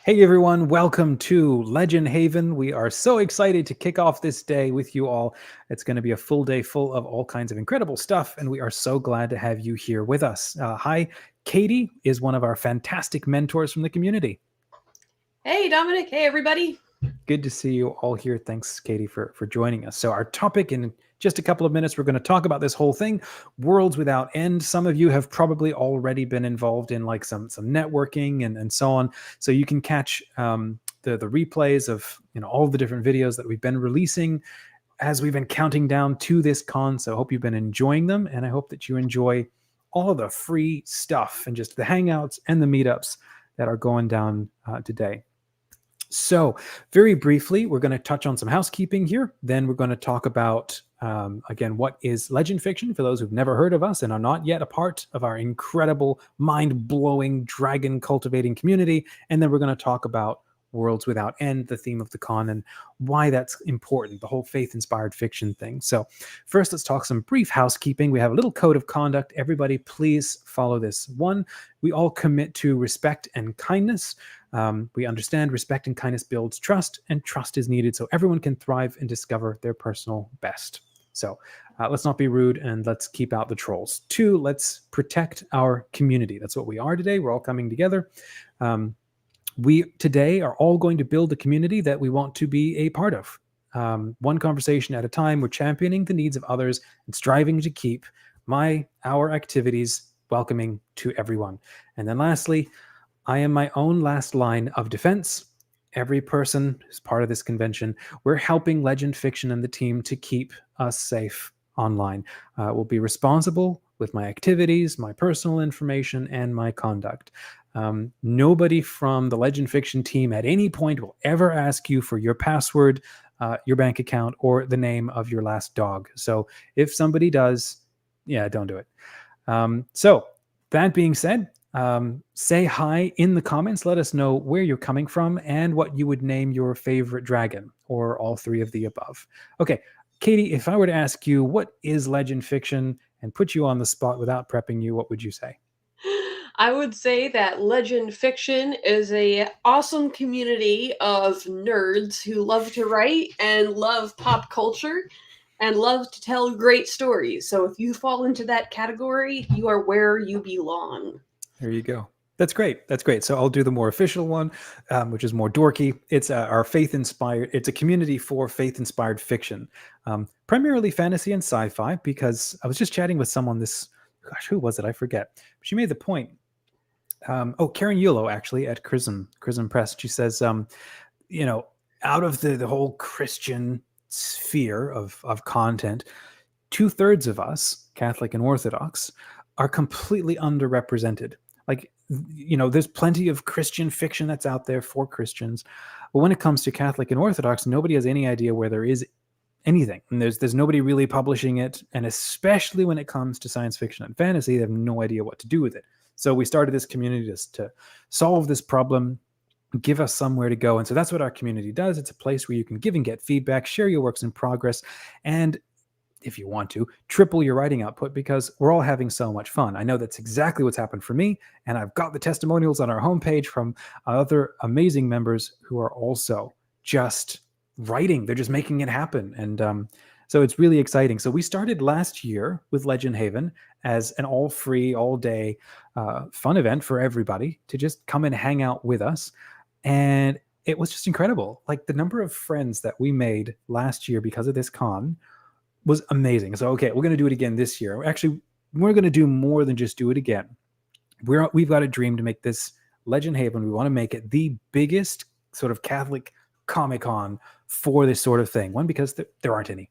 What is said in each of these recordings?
Hey everyone, welcome to Legend Haven. We are so excited to kick off this day with you all. It's going to be a full day full of all kinds of incredible stuff, and we are so glad to have you here with us. Hi, Katie is one of our fantastic mentors from the community. Hey, Dominic. Hey, everybody. Good to see you all here. Thanks, Katie, for joining us. So our topic in just a couple of minutes, we're going to talk about this whole thing, worlds without end. Some of you have probably already been involved in like some networking and so on. So you can catch the replays of all the different videos that we've been releasing as we've been counting down to this con. So I hope you've been enjoying them, and I hope that you enjoy all of the free stuff and just the hangouts and the meetups that are going down today. So very briefly, we're going to touch on some housekeeping here. Then we're going to talk about, again, what is LegendFiction for those who've never heard of us and are not yet a part of our incredible, mind-blowing, dragon-cultivating community. And then we're going to talk about Worlds Without End, the theme of the con, and why that's important, the whole faith-inspired fiction thing. So first, let's talk some brief housekeeping. We have a little code of conduct. Everybody, please follow this. One, we all commit to respect and kindness. We understand respect and kindness builds trust, and trust is needed so everyone can thrive and discover their personal best. So let's not be rude, and let's keep out the trolls. Two, let's protect our community. That's what we are today. We're all coming together. We today are all going to build a community that we want to be a part of. One conversation at a time, we're championing the needs of others and striving to keep our activities welcoming to everyone. And then lastly, I am my own last line of defense. Every person who's part of this convention, we're helping LegendFiction and the team to keep us safe online. We'll be responsible with my activities, my personal information, and my conduct. Nobody from the LegendFiction team at any point will ever ask you for your password, your bank account, or the name of your last dog. So if somebody does, don't do it. So that being said, say hi in the comments. Let us know where you're coming from and what you would name your favorite dragon, or all three of the above. Okay, Katie, if I were to ask you what is LegendFiction and put you on the spot without prepping you, what would you say? I would say that Legend Fiction is a awesome community of nerds who love to write and love pop culture and love to tell great stories. So if you fall into that category, you are where you belong. There you go. That's great. That's great. So I'll do the more official one, which is more dorky. It's our faith-inspired. It's a community for faith-inspired fiction, primarily fantasy and sci-fi. Because I was just chatting with someone who was it? I forget. She made the point. Karen Yulo, actually, at Chrism Press. She says, out of the whole Christian sphere of content, 2/3 of us, Catholic and Orthodox, are completely underrepresented. Like, there's plenty of Christian fiction that's out there for Christians, but when it comes to Catholic and Orthodox, nobody has any idea where there is anything, and there's nobody really publishing it. And especially when it comes to science fiction and fantasy, they have no idea what to do with it. So we started this community just to solve this problem, give us somewhere to go. And so that's what our community does. It's a place where you can give and get feedback, share your works in progress, and if you want to, triple your writing output, because we're all having so much fun. I know that's exactly what's happened for me, and I've got the testimonials on our homepage from other amazing members who are also just writing. They're just making it happen. And so it's really exciting. So we started last year with Legend Haven as an all-free, all-day fun event for everybody to just come and hang out with us. And it was just incredible. Like, the number of friends that we made last year because of this con was amazing. So, okay, we're going to do it again this year. Actually, we're going to do more than just do it again. We've got a dream to make this Legend Haven. We want to make it the biggest sort of Catholic Comic-Con for this sort of thing. One, because there aren't any.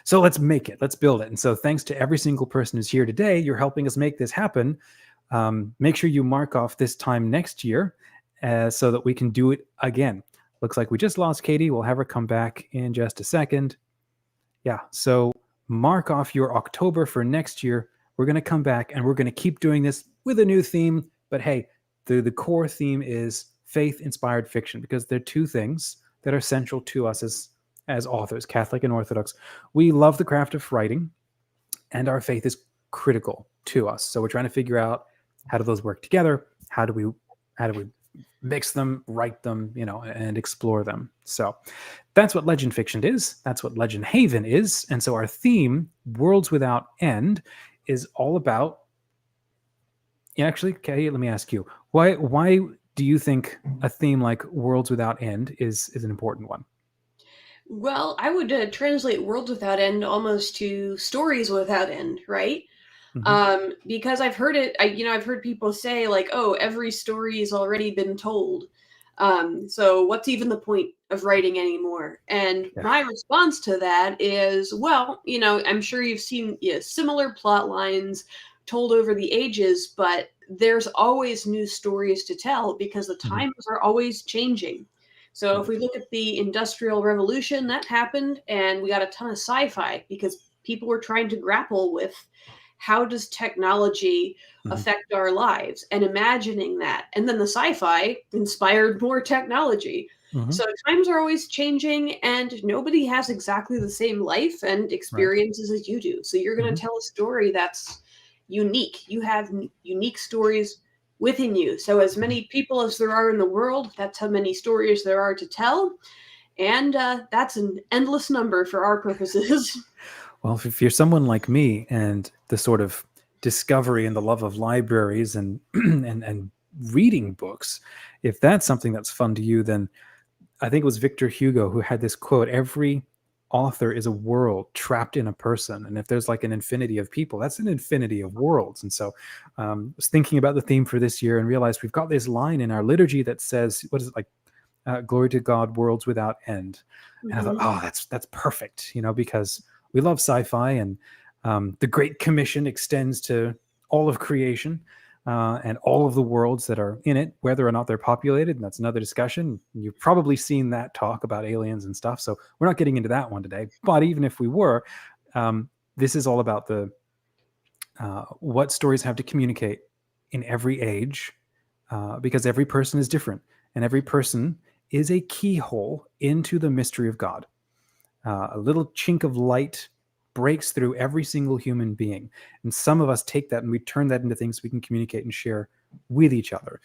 So let's make it. Let's build it. And so thanks to every single person who's here today. You're helping us make this happen. Make sure you mark off this time next year so that we can do it again. Looks like we just lost Katie. We'll have her come back in just a second. Yeah, so mark off your October for next year. We're going to come back and we're going to keep doing this with a new theme. But hey, the core theme is faith-inspired fiction, because they're two things that are central to us as authors, Catholic and Orthodox. We love the craft of writing, and our faith is critical to us. So we're trying to figure out, how do those work together? How do we mix them, write them, and explore them. So that's what Legend Fiction is. That's what Legend Haven is. And so our theme, Worlds Without End, is all about. Actually, Kay, let me ask you, why do you think a theme like Worlds Without End is an important one? Well, I would translate worlds without end almost to stories without end, right? Mm-hmm. Because I've heard it, I've heard people say like, "Oh, every story's already been told. So what's even the point of writing anymore?" And Yeah. my response to that is, well, I'm sure you've seen similar plot lines told over the ages, but there's always new stories to tell because the Mm-hmm. times are always changing. So if Right. we look at the Industrial Revolution, that happened, and we got a ton of sci-fi because people were trying to grapple with how does technology Mm-hmm. affect our lives and imagining that. And then the sci-fi inspired more technology. Mm-hmm. So times are always changing and nobody has exactly the same life and Right. experiences as you do. So you're going Mm-hmm. to tell a story that's unique. You have unique stories within you. So as Mm-hmm. many people as there are in the world, that's how many stories there are to tell. And that's an endless number for our purposes. Well, if you're someone like me and the sort of discovery and the love of libraries and and reading books, if that's something that's fun to you, then I think it was Victor Hugo who had this quote: "Every author is a world trapped in a person, and if there's like an infinity of people, that's an infinity of worlds." And so, I was thinking about the theme for this year and realized we've got this line in our liturgy that says, "What is it like? Glory to God, worlds without end." And I thought, Mhm. oh, that's perfect, because we love sci-fi, and the Great Commission extends to all of creation and all of the worlds that are in it, whether or not they're populated. And that's another discussion. You've probably seen that talk about aliens and stuff. So we're not getting into that one today. But even if we were, um, this is all about the what stories have to communicate in every age, because every person is different, and every person is a keyhole into the mystery of God. A little chink of light breaks through every single human being. And some of us take that and we turn that into things we can communicate and share with each other.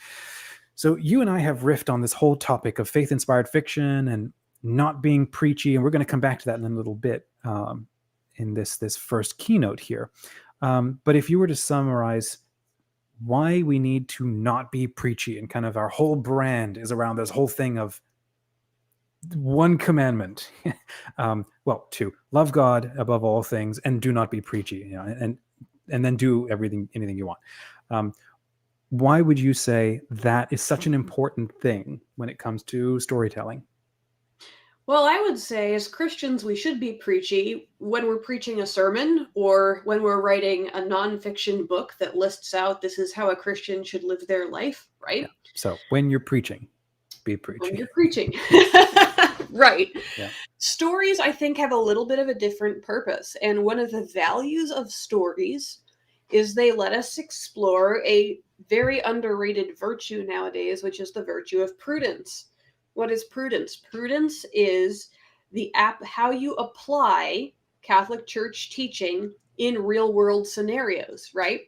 So you and I have riffed on this whole topic of faith inspired fiction and not being preachy. And we're going to come back to that in a little bit in this first keynote here. But if you were to summarize why we need to not be preachy, and kind of our whole brand is around this whole thing of one commandment, well, two: love God above all things and do not be preachy, and then do anything you want. Why would you say that is such an important thing when it comes to storytelling? Well, I would say as Christians, we should be preachy when we're preaching a sermon or when we're writing a nonfiction book that lists out this is how a Christian should live their life, Yeah. right? So when you're preaching, be When preachy. you're preaching. Right. Yeah. Stories, I think, have a little bit of a different purpose. And one of the values of stories is they let us explore a very underrated virtue nowadays, which is the virtue of prudence. What is prudence? Prudence is how you apply Catholic Church teaching in real world scenarios, right?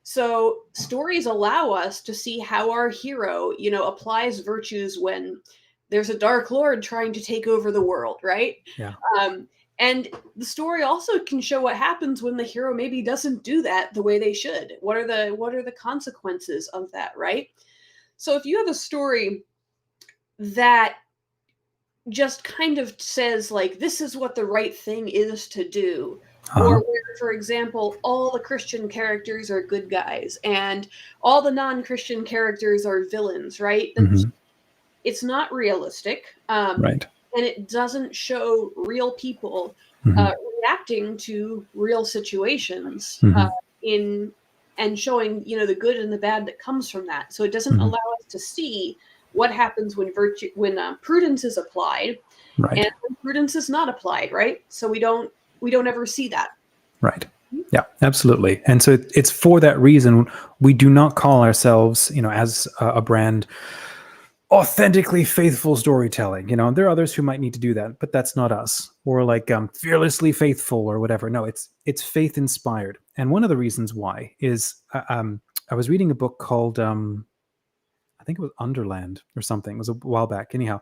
So stories allow us to see how our hero, applies virtues when there's a dark lord trying to take over the world, right? Yeah. Um, and the story also can show what happens when the hero maybe doesn't do that the way they should. What are the consequences of that, right? So if you have a story that just kind of says like this is what the right thing is to do, or Uh-huh. where, for example, all the Christian characters are good guys and all the non-Christian characters are villains, right? Hmm. It's not realistic, Right. and it doesn't show real people Hmm. reacting to real situations Hmm. in and showing the good and the bad that comes from that. So it doesn't Hmm. allow us to see what happens when prudence is applied and Right. when prudence is not applied, right? So we don't ever see that. Right. Yeah, absolutely. And so it's for that reason we do not call ourselves, as a brand, authentically faithful storytelling. There are others who might need to do that, but that's not us. Or like fearlessly faithful or whatever. No, it's faith inspired. And one of the reasons why is I was reading a book called I I think it was Underland or something. It was a while back. Anyhow,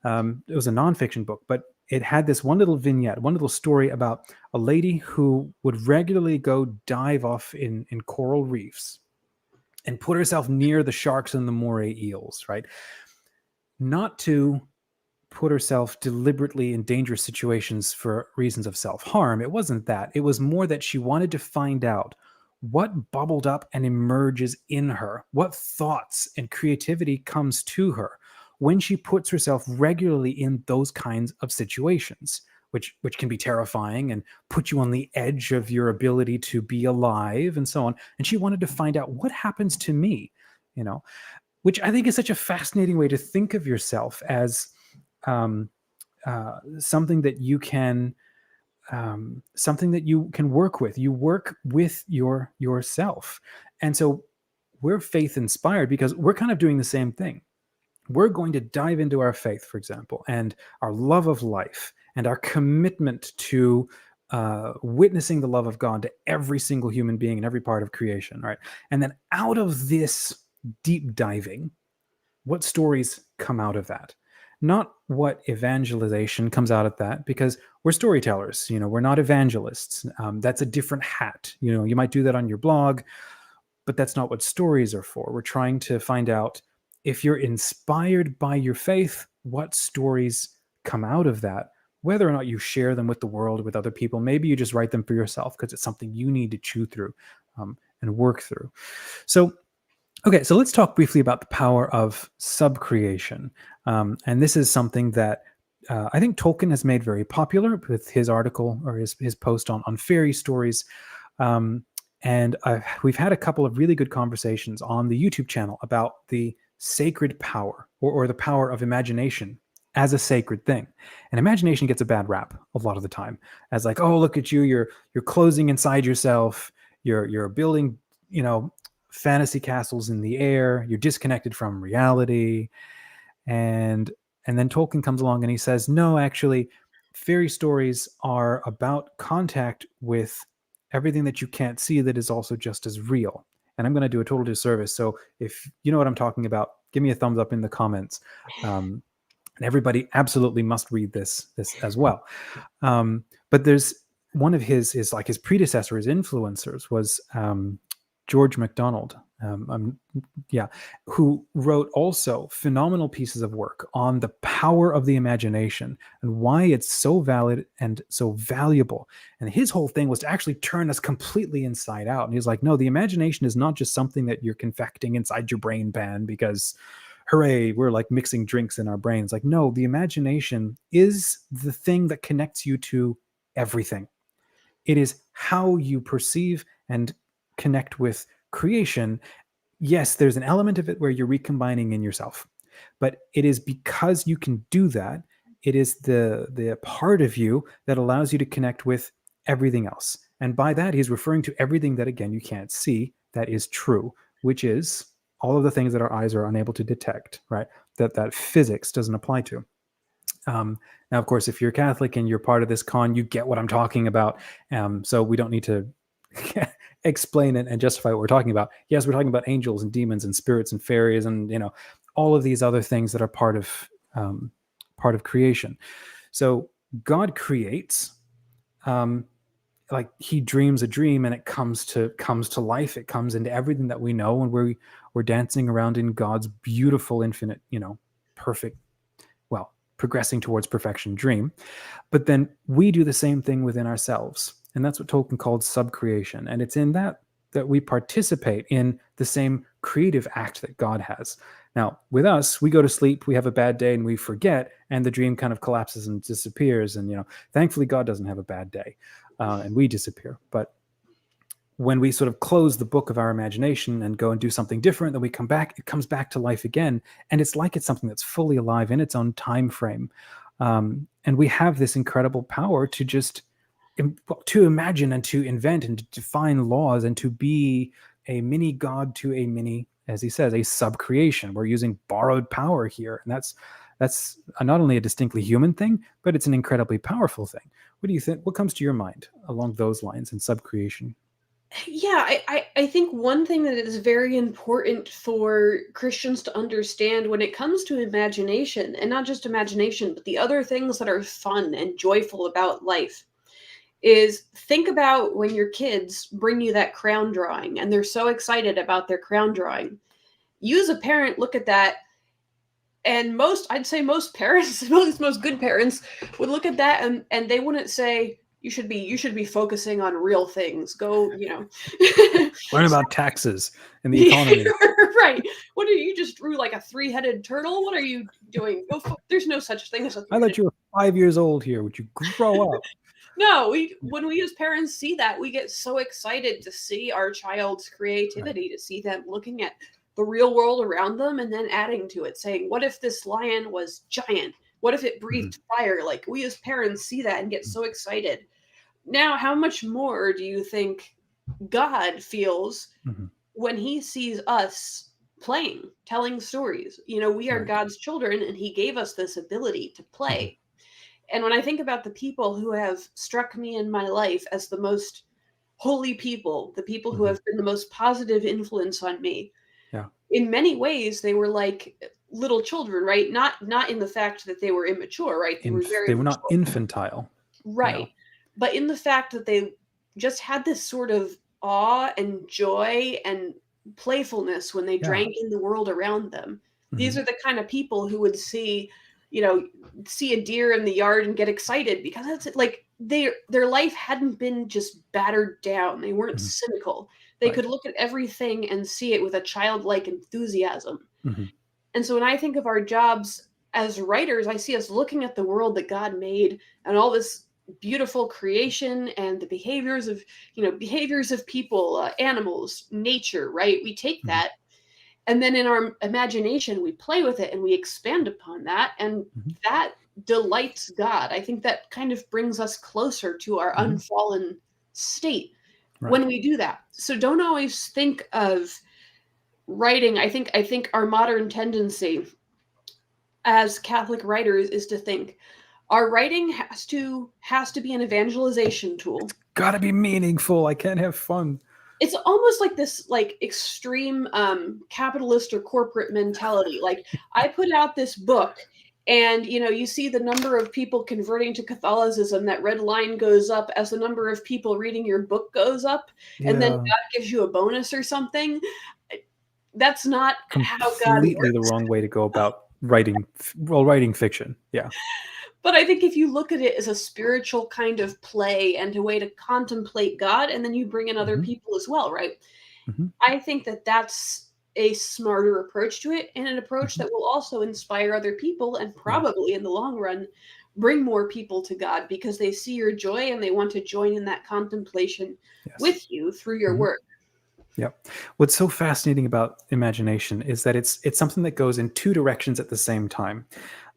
it was a nonfiction book, but it had this one little vignette, one little story about a lady who would regularly go dive off in coral reefs and put herself near the sharks and the moray eels, right? Not to put herself deliberately in dangerous situations for reasons of self-harm. It wasn't that. It was more that she wanted to find out what bubbled up and emerges in her, what thoughts and creativity comes to her when she puts herself regularly in those kinds of situations, which can be terrifying and put you on the edge of your ability to be alive and so on. And she wanted to find out what happens to me, you know, which I think is such a fascinating way to think of yourself as something that you can work with. You work with yourself, and so we're faith inspired because we're kind of doing the same thing. We're going to dive into our faith, for example, and our love of life and our commitment to witnessing the love of God to every single human being in every part of creation, right? And then out of this deep diving, what stories come out of that? Not what evangelization comes out of that, because we're storytellers. We're not evangelists. That's a different hat. You might do that on your blog, but that's not what stories are for. We're trying to find out, if you're inspired by your faith, what stories come out of that, whether or not you share them with the world, with other people. Maybe you just write them for yourself because it's something you need to chew through and work through. So okay, so let's talk briefly about the power of subcreation. And this is something that I think Tolkien has made very popular with his article or his post on fairy stories. And we've had a couple of really good conversations on the YouTube channel about the sacred power or the power of imagination as a sacred thing. And imagination gets a bad rap a lot of the time as like, oh, look at you, you're closing inside yourself, you're building, fantasy castles in the air, you're disconnected from reality. And then Tolkien comes along and he says, no, actually, fairy stories are about contact with everything that you can't see that is also just as real. And I'm going to do a total disservice. So if you know what I'm talking about, give me a thumbs up in the comments. And everybody absolutely must read this as well. But there's one of his predecessor, his influencers was George MacDonald, who wrote also phenomenal pieces of work on the power of the imagination and why it's so valid and so valuable. And his whole thing was to actually turn us completely inside out. And he's like, no, the imagination is not just something that you're confecting inside your brain pan because, hooray, we're like mixing drinks in our brains. Like, no, the imagination is the thing that connects you to everything. It is how you perceive and connect with creation. Yes, there's an element of it where you're recombining in yourself, but it is because you can do that. It is the part of you that allows you to connect with everything else. And by that, he's referring to everything that, again, you can't see that is true, which is all of the things that our eyes are unable to detect, right? That physics doesn't apply to. Now, of course, if you're Catholic and you're part of this con, you get what I'm talking about. So we don't need to explain it and justify what we're talking about. Yes, we're talking about angels and demons and spirits and fairies and all of these other things that are part of creation. So God creates, like he dreams a dream and it comes to life. It comes into everything that we know, and we're dancing around in God's beautiful, infinite, perfect, well, progressing towards perfection dream. But then we do the same thing within ourselves. And that's what Tolkien called subcreation. And it's in that we participate in the same creative act that God has. Now, with us, we go to sleep, we have a bad day, and we forget, and the dream kind of collapses and disappears. And, thankfully, God doesn't have a bad day, and we disappear. But when we sort of close the book of our imagination and go and do something different, then we come back, it comes back to life again. And it's like it's something that's fully alive in its own time frame. And we have this incredible power to just to imagine and to invent and to define laws and to be a mini God to a mini, as he says, a subcreation. We're using borrowed power here. And that's not only a distinctly human thing, but it's an incredibly powerful thing. What do you think? What comes to your mind along those lines in subcreation? Yeah, I think one thing that is very important for Christians to understand when it comes to imagination, and not just imagination, but the other things that are fun and joyful about life, is think about when your kids bring you that crown drawing and they're so excited about their crown drawing. You as a parent look at that, and I'd say most parents, most good parents, would look at that and they wouldn't say, you should be focusing on real things. Go, Learn about taxes and the economy. right. What are you just drew like a three-headed turtle? What are you doing? There's no such thing as a I thought three-headed. you were 5 years old here. Would you grow up? No, when we as parents see that, we get so excited to see our child's Right. creativity, to see them looking at the real world around them and then adding to it, saying, "What if this lion was giant? What if it Mm-hmm. breathed fire?" Like we as parents see that and get so excited. Now, how much more do you think God feels Mm-hmm. when he sees us playing, telling stories? We are Right. God's children and he gave us this ability to Mm-hmm. play. And when I think about the people who have struck me in my life as the most holy people, the people who Mm-hmm. have been the most positive influence on me, Yeah. in many ways they were like little children, right? Not in the fact that they were immature, right? They were very They were not mature. infantile. Right. But in the fact that they just had this sort of awe and joy and playfulness when they Yeah. drank in the world around them. Mm-hmm. These are the kind of people who would you know, see a deer in the yard and get excited because it's like their life hadn't been just battered down. They weren't Mm-hmm. cynical. They Right. could look at everything and see it with a childlike enthusiasm. Mm-hmm. And so when I think of our jobs as writers, I see us looking at the world that God made and all this beautiful creation and the behaviors of people, animals, nature, right? We take Mm-hmm. that and then in our imagination we play with it and we expand upon that, and Mm-hmm. that delights God. I think that kind of brings us closer to our Mm-hmm. unfallen state Right. when we do that. So don't always think of writing. I think our modern tendency as Catholic writers is to think our writing has to be an evangelization tool. Gotta be meaningful. I can't have fun. It's almost like this like extreme capitalist or corporate mentality. Like I put out this book and you see the number of people converting to Catholicism, that red line goes up as the number of people reading your book goes up, and then Yeah. God gives you a bonus or something. That's not how God Completely the works. wrong way to go about writing fiction. Yeah. But I think if you look at it as a spiritual kind of play and a way to contemplate God, and then you bring in other Mm-hmm. people as well, right? Mm-hmm. I think that that's a smarter approach to it, and an approach Mm-hmm. that will also inspire other people and Yeah. probably in the long run bring more people to God because they see your joy and they want to join in that contemplation Yes. with you through your Mm-hmm. work. Yep. What's so fascinating about imagination is that it's something that goes in two directions at the same time.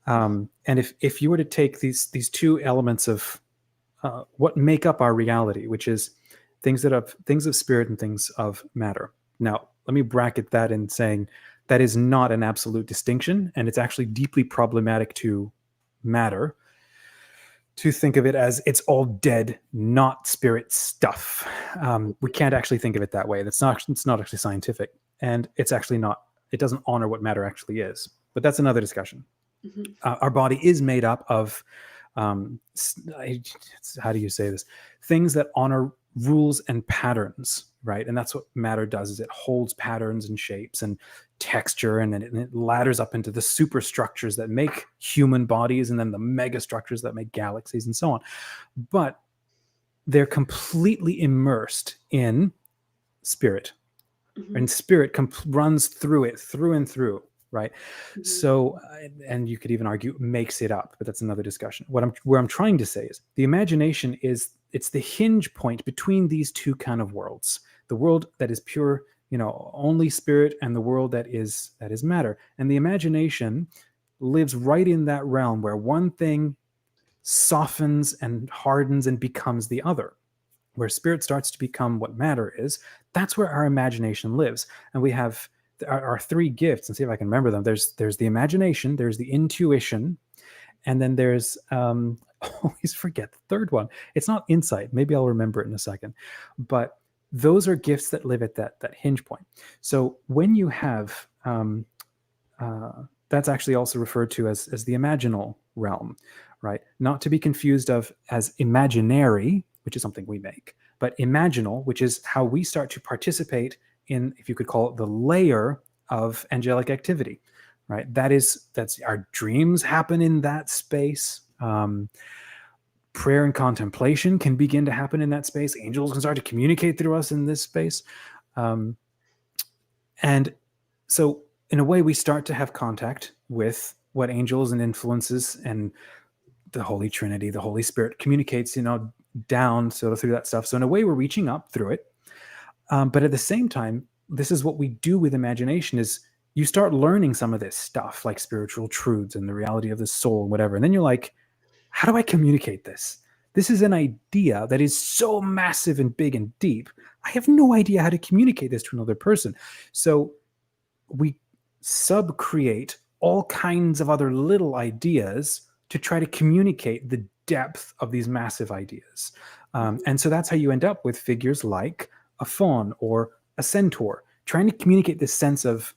And if you were to take these two elements of what make up our reality, which is things of spirit and things of matter. Now, let me bracket that in saying that is not an absolute distinction, and it's actually deeply problematic to matter to think of it as it's all dead, not spirit stuff. We can't actually think of it that way. It's not actually scientific, and it's actually not. It doesn't honor what matter actually is. But that's another discussion. Mhm. Our body is made up of how do you say this? Things that honor rules and patterns, right? And that's what matter does: is it holds patterns and shapes and texture, and then it ladders up into the superstructures that make human bodies, and then the mega structures that make galaxies, and so on. But they're completely immersed in spirit, Mhm. and spirit runs through it, through and through, right? Mhm. So and you could even argue makes it up, but that's another discussion. Where I'm trying to say is the imagination it's the hinge point between these two kind of worlds: the world that is pure, only spirit, and the world that is matter. And the imagination lives right in that realm where one thing softens and hardens and becomes the other. Where spirit starts to become what matter is, that's where our imagination lives. And we have our three gifts, and see if I can remember them. There's the imagination, there's the intuition, and then there's I always forget the third one. It's not insight. Maybe I'll remember it in a second. But those are gifts that live at that hinge point. So when you have that's actually also referred to as the imaginal realm, right? Not to be confused of as imaginary, which is something we make, but imaginal, which is how we start to participate in, if you could call it, the layer of angelic activity, right? That's our dreams happen in that space. Prayer and contemplation can begin to happen in that space. Angels can start to communicate through us in this space. And so, in a way, we start to have contact with what angels and influences and the Holy Trinity, the Holy Spirit communicates, down so through that stuff. So, in a way, we're reaching up through it. But at the same time, this is what we do with imagination: is you start learning some of this stuff, like spiritual truths and the reality of the soul and whatever. And then you're like, how do I communicate this? This is an idea that is so massive and big and deep. I have no idea how to communicate this to another person. So we sub-create all kinds of other little ideas to try to communicate the depth of these massive ideas. And so that's how you end up with figures like a faun or a centaur, trying to communicate this sense of,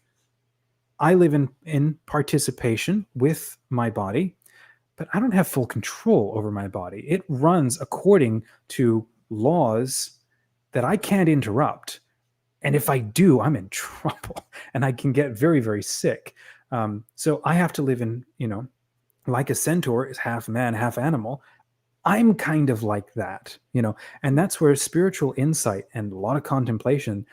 I live in participation with my body, but I don't have full control over my body. It runs according to laws that I can't interrupt. And if I do, I'm in trouble and I can get very, very sick. So I have to live in, like a centaur is half man, half animal. I'm kind of like that, and that's where spiritual insight and a lot of contemplation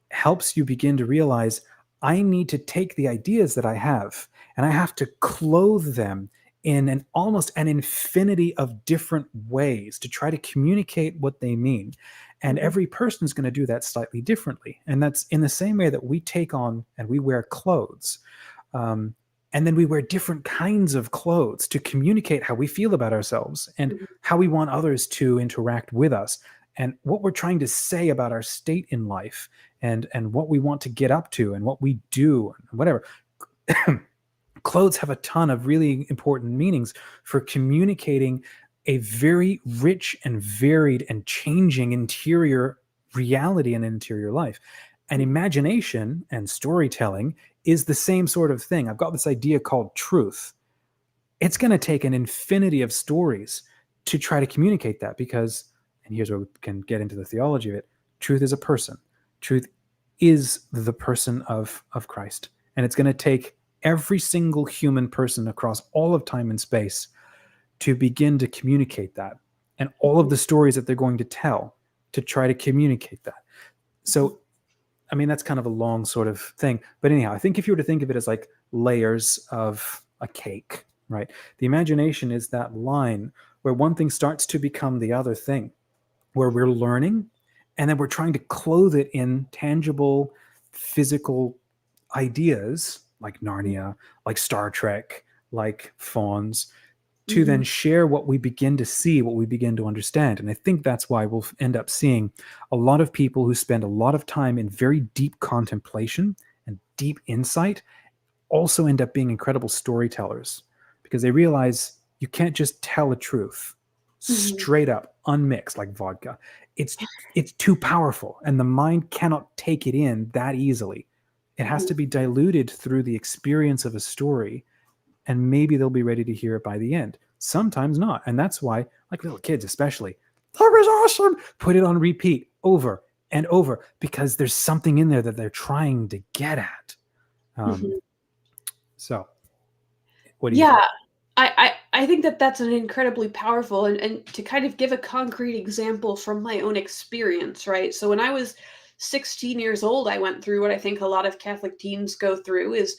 helps you begin to realize, I need to take the ideas that I have and I have to clothe them in almost an infinity of different ways to try to communicate what they mean. And every person is going to do that slightly differently. And that's in the same way that we take on and we wear clothes. And then we wear different kinds of clothes to communicate how we feel about ourselves and how we want others to interact with us and what we're trying to say about our state in life and what we want to get up to and what we do and whatever. Clothes have a ton of really important meanings for communicating a very rich and varied and changing interior reality and interior life. And imagination and storytelling is the same sort of thing. I've got this idea called truth. It's going to take an infinity of stories to try to communicate that because, and here's where we can get into the theology of it, truth is a person. Truth is the person of Christ. And it's going to take every single human person across all of time and space to begin to communicate that, and all of the stories that they're going to tell to try to communicate that. So, I mean, that's kind of a long sort of thing. But anyhow, I think if you were to think of it as like layers of a cake, right? The imagination is that line where one thing starts to become the other thing, where we're learning and then we're trying to clothe it in tangible, physical ideas like Narnia, like Star Trek, like fawns, to then share what we begin to see, what we begin to understand. And I think that's why we'll end up seeing a lot of people who spend a lot of time in very deep contemplation and deep insight also end up being incredible storytellers because they realize you can't just tell a truth straight up, unmixed like vodka. It's too powerful and the mind cannot take it in that easily. It has to be diluted through the experience of a story, and maybe they'll be ready to hear it by the end. Sometimes not. And that's why, like little kids especially, that was awesome. Put it on repeat over and over because there's something in there that they're trying to get at. So what do you think? I think that that's an incredibly powerful and to kind of give a concrete example from my own experience, right? So when I was 16 years old, I went through what I think a lot of Catholic teens go through is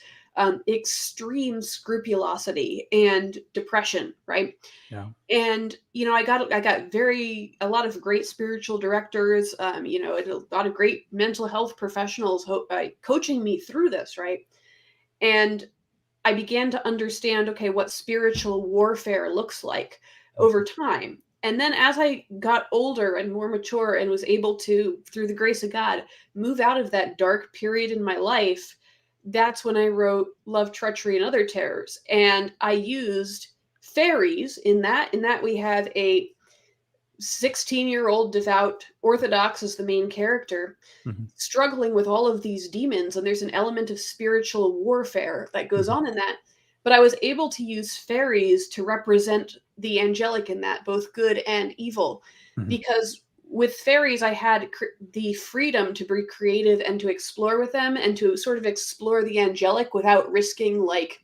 extreme scrupulosity and depression, right? Yeah. And I got a lot of great spiritual directors, and a lot of great mental health professionals coaching me through this, right? And I began to understand, okay, what spiritual warfare looks like over time. And then as I got older and more mature and was able to, through the grace of God, move out of that dark period in my life, that's when I wrote Love, Treachery, and Other Terrors. And I used fairies in that we have a 16-year-old devout Orthodox is the main character, Mhm. struggling with all of these demons, and there's an element of spiritual warfare that goes Mhm. on in that. But I was able to use fairies to represent the angelic in that, both good and evil, Mhm. because with fairies, I had the freedom to be creative and to explore with them and to sort of explore the angelic without risking like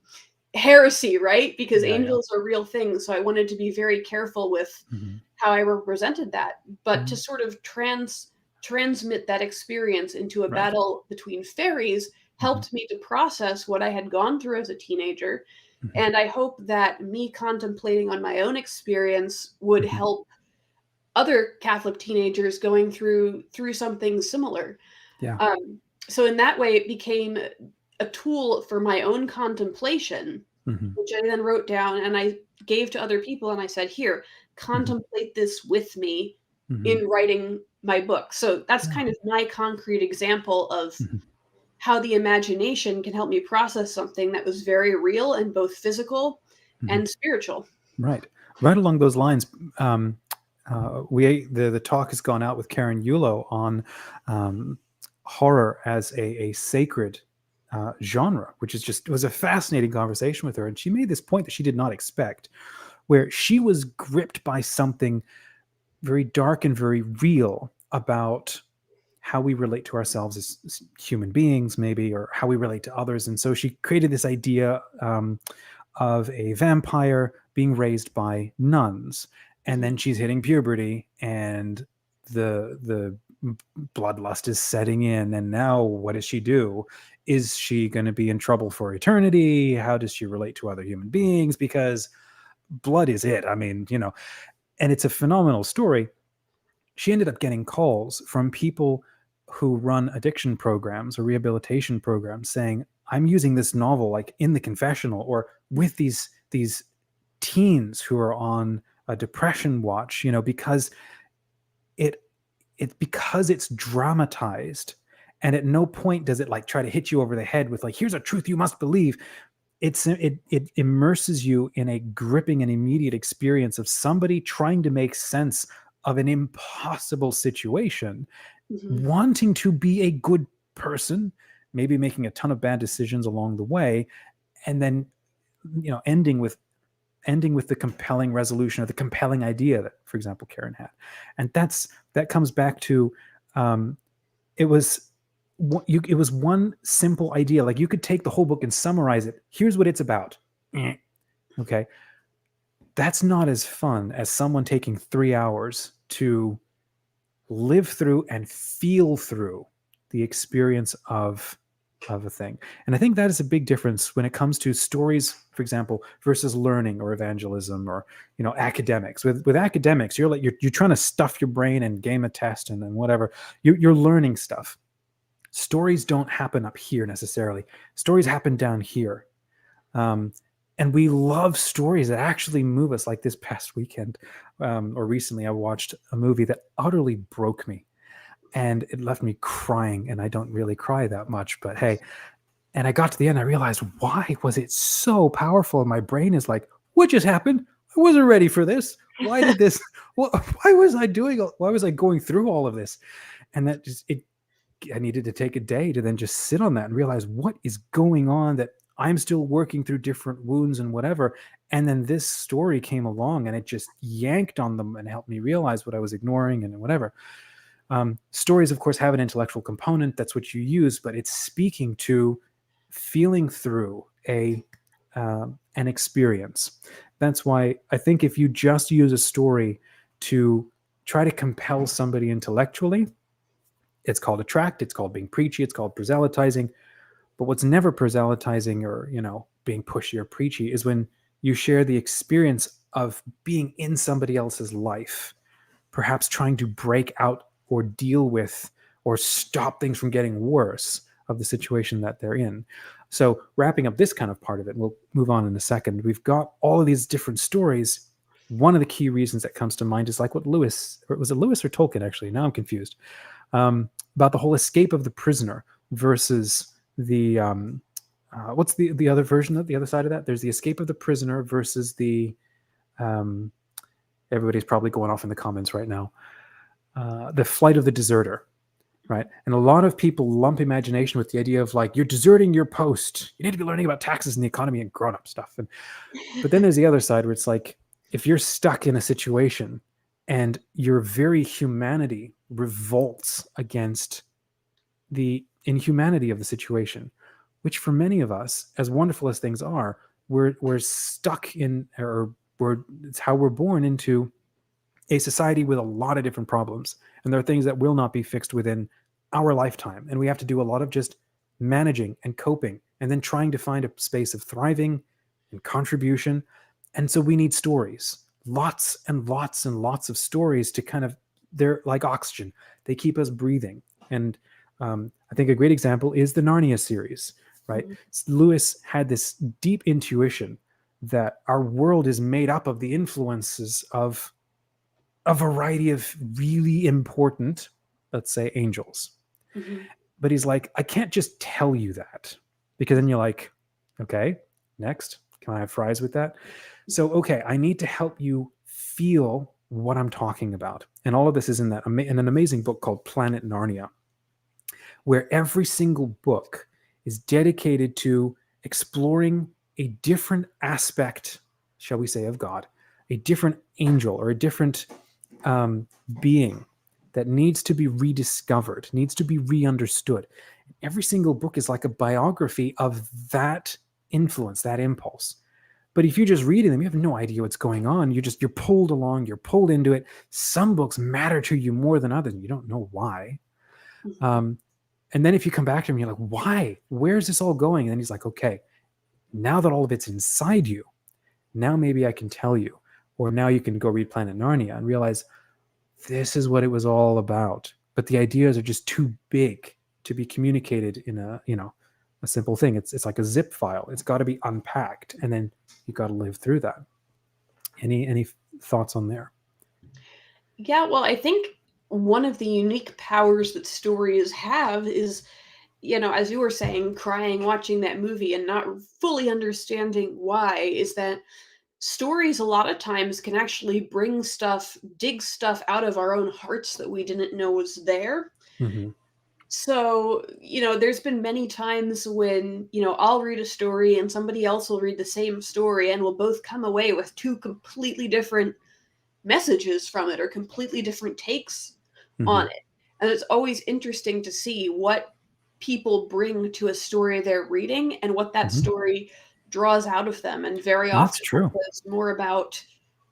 heresy, right? Because Yeah, yeah. angels are real things. So I wanted to be very careful with Mhm. how I represented that, but to Mhm. sort of transmit that experience into a Right. battle between fairies Mhm. helped me to process what I had gone through as a teenager. Mhm. And I hope that me contemplating on my own experience would Mhm. help other Catholic teenagers going through something similar. Yeah. Um, so in that way, it became a tool for my own contemplation, Mhm. which I then wrote down and I gave to other people, and I said, "Here, Mhm. contemplate this with me Mhm. in writing my book." So that's Yeah. kind of my concrete example of Mhm. how the imagination can help me process something that was very real and both physical Mhm. and spiritual. Right. Right along those lines, um, the talk has gone out with Karen Yulo on um, horror as a sacred genre, which is just, it was a fascinating conversation with her, and she made this point that she did not expect, where she was gripped by something very dark and very real about how we relate to ourselves as human beings, maybe, or how we relate to others. And so she created this idea of a vampire being raised by nuns, and Mhm, then she's hitting puberty, and the bloodlust is setting in, and now what does she do? Is she going to be in trouble for eternity? How does she relate to other human beings? Because blood is it. I mean, and it's a phenomenal story. She ended up getting calls from people who run addiction programs or rehabilitation programs saying, I'm using this novel like in the confessional or with these teens who are on a depression watch, because it because it's dramatized, and at no point does it like try to hit you over the head with like, here's a truth you must believe. It immerses you in a gripping and immediate experience of somebody trying to make sense of an impossible situation, mhm, wanting to be a good person, maybe making a ton of bad decisions along the way, and then ending with the compelling resolution or the compelling idea that, for example, Karen had. And that comes back to um, it was it was one simple idea. Like, you could take the whole book and summarize it. Here's what it's about. Okay, that's not as fun as someone taking 3 hours to live through and feel through the experience of a thing. And I think that is a big difference when it comes to stories, for example, versus learning or evangelism or academics. With academics, you're like you're trying to stuff your brain and game a test and whatever. You're learning stuff. Stories don't happen up here necessarily. Stories happen down here. Um, and we love stories that actually move us. Like this past weekend, or recently, I watched a movie that utterly broke me, and it left me crying. And I don't really cry that much, but hey. And I got to the end, I realized, why was it so powerful? And my brain is like, what just happened? I wasn't ready for this. Why did this? Why was I doing? Why was I going through all of this? And that just it I needed to take a day to then just sit on that and realize what is going on, that I'm still working through different wounds and whatever. And then this story came along and it just yanked on them and helped me realize what I was ignoring and whatever. Stories, of course, have an intellectual component. That's what you use, but it's speaking to feeling through an experience. That's why I think if you just use a story to try to compel somebody intellectually, it's called attract, it's called being preachy, it's called proselytizing. But what's never proselytizing or, being pushy or preachy is when you share the experience of being in somebody else's life, perhaps trying to break out or deal with or stop things from getting worse of the situation that they're in. So, wrapping up this kind of part of it, we'll move on in a second. We've got all of these different stories. One of the key reasons that comes to mind is like what Lewis, or was it Lewis or Tolkien actually? Now I'm confused. About the whole escape of the prisoner versus the what's the other version of the other side of that? There's the escape of the prisoner versus the um, Everybody's probably going off in the comments right now. The Flight of the Deserter, right? And a lot of people lump imagination with the idea of like, you're deserting your post. You need to be learning about taxes and the economy and grown-up stuff. But then there's the other side where it's like, if you're stuck in a situation and your very humanity revolts against the inhumanity of the situation, which for many of us, as wonderful as things are, we're stuck in, or it's how we're born into a society with a lot of different problems. And there are things that will not be fixed within our lifetime. And we have to do a lot of just managing and coping and then trying to find a space of thriving and contribution. And so we need stories, lots and lots and lots of stories to kind of, they're like oxygen. They keep us breathing. And I think a great example is the Narnia series, right? Lewis had this deep intuition that our world is made up of the influences of a variety of really important, let's say, angels. But he's like, I can't just tell you that, because then you're like, okay, next, can I have fries with that? So, okay, I need to help you feel what I'm talking about. And all of this is in in an amazing book called Planet Narnia, where every single book is dedicated to exploring a different aspect, shall we say, of God, a different angel or a different being that needs to be rediscovered, needs to be re-understood. Every single book is like a biography of that influence, that impulse. But if you're just reading them, you have no idea what's going on. You're pulled along, you're pulled into it. Some books matter to you more than others, and you don't know why. And then if you come back to him, you're like, why? Where's this all going? And then he's like, okay, now that all of it's inside you, now maybe I can tell you. Or now you can go read Planet Narnia and realize this is what it was all about. But the ideas are just too big to be communicated in a simple thing. It's like a zip file. It's got to be unpacked, and then you got to live through that. Any thoughts on there? Yeah, well, I think one of the unique powers that stories have is, as you were saying, crying watching that movie and not fully understanding why, is that stories a lot of times can actually dig stuff out of our own hearts that we didn't know was there. So, there's been many times when, I'll read a story and somebody else will read the same story and we'll both come away with two completely different messages from it or completely different takes on it. And it's always interesting to see what people bring to a story they're reading and what that story draws out of them. And very often That's true. it's more about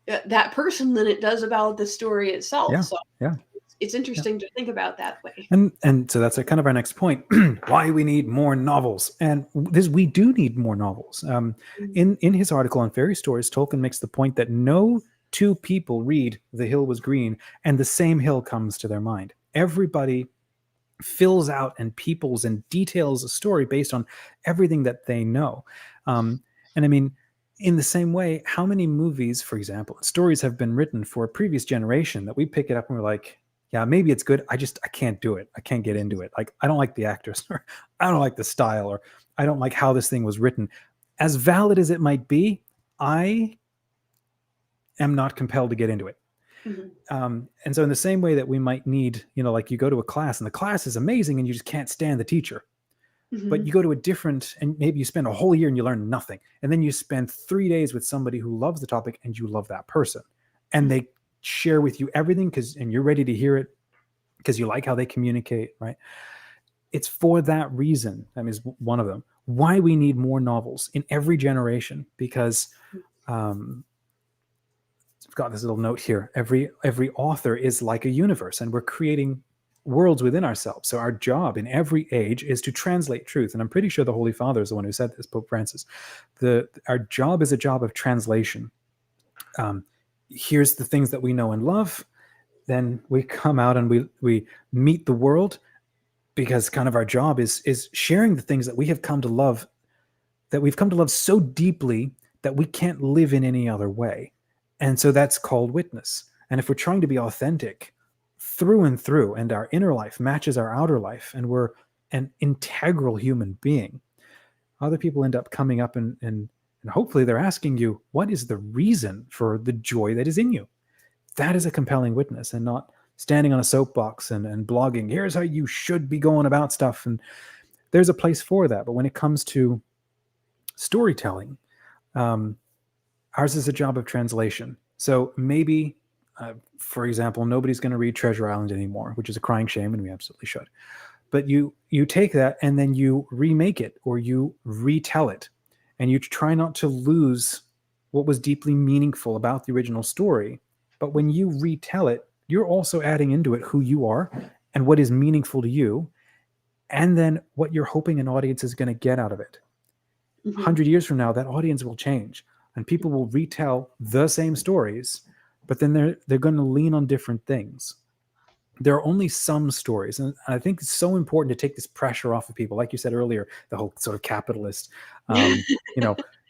that person than it does about the story itself. Yeah, so yeah. it's interesting to think about that way. And so that's kind of our next point. Why we need more novels, and we do need more novels. In his article on fairy stories, Tolkien makes the point that no two people read The Hill Was Green and the same hill comes to their mind. Everybody fills out and peoples and details a story based on everything that they know. And I mean, in the same way, how many movies, for example, stories have been written for a previous generation that we pick it up and we're like, yeah, maybe it's good. I can't do it. I can't get into it. Like, I don't like the actors, or I don't like the style, or I don't like how this thing was written. As valid as it might be, I am not compelled to get into it. And so in the same way that we might need, like you go to a class and the class is amazing and you just can't stand the teacher. But you go to a different, and maybe you spend a whole year and you learn nothing. And then you spend 3 days with somebody who loves the topic and you love that person. And they share with you everything and you're ready to hear it because you like how they communicate, right? It's for that reason, that is one of them, why we need more novels in every generation, because I've got this little note here. Every author is like a universe, and we're creating worlds within ourselves. So our job in every age is to translate truth. And I'm pretty sure the Holy Father is the one who said this, Pope Francis. Our job is a job of translation. Here's the things that we know and love. Then we come out and we meet the world, because kind of our job is sharing the things that we have come to love, that we've come to love so deeply that we can't live in any other way. And so that's called witness. And if we're trying to be authentic through and through, and our inner life matches our outer life, and we're an integral human being, other people end up coming up and hopefully they're asking you, what is the reason for the joy that is in you? that is a compelling witness, and not standing on a soapbox and blogging, here's how you should be going about stuff. And there's a place for that. But when it comes to storytelling, ours is a job of translation. So maybe, for example, nobody's going to read Treasure Island anymore, which is a crying shame, and we absolutely should. But you take that and then you remake it, or you retell it, and you try not to lose what was deeply meaningful about the original story. But when you retell it, you're also adding into it who you are and what is meaningful to you, and then what you're hoping an audience is going to get out of it. 100 years from now, that audience will change, and people will retell the same stories, but then they're going to lean on different things. There are only some stories, and I think it's so important to take this pressure off of people. Like you said earlier, the whole sort of capitalist,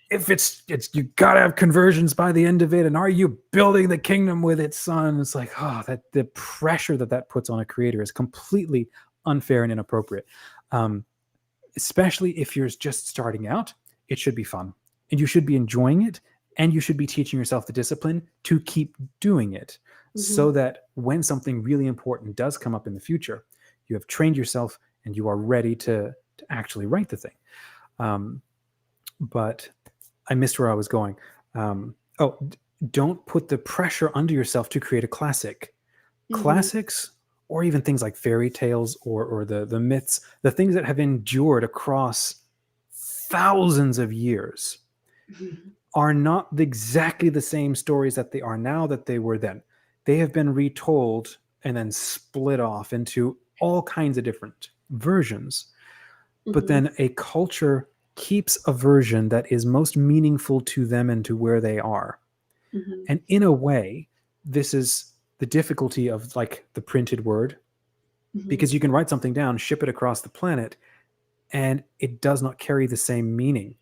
if it's you got to have conversions by the end of it, and are you building the kingdom with it, son? It's like, that the pressure that puts on a creator is completely unfair and inappropriate. Especially if you're just starting out, it should be fun, and you should be enjoying it, and you should be teaching yourself the discipline to keep doing it, so that when something really important does come up in the future, you have trained yourself and you are ready to actually write the thing. But I missed where I was going. Don't put the pressure under yourself to create a classic. Classics, or even things like fairy tales or the myths, the things that have endured across thousands of years, are not exactly the same stories that they are now that they were then. They have been retold and then split off into all kinds of different versions. But then a culture keeps a version that is most meaningful to them and to where they are. And in a way, this is the difficulty of like the printed word, because you can write something down, ship it across the planet, and it does not carry the same meaning,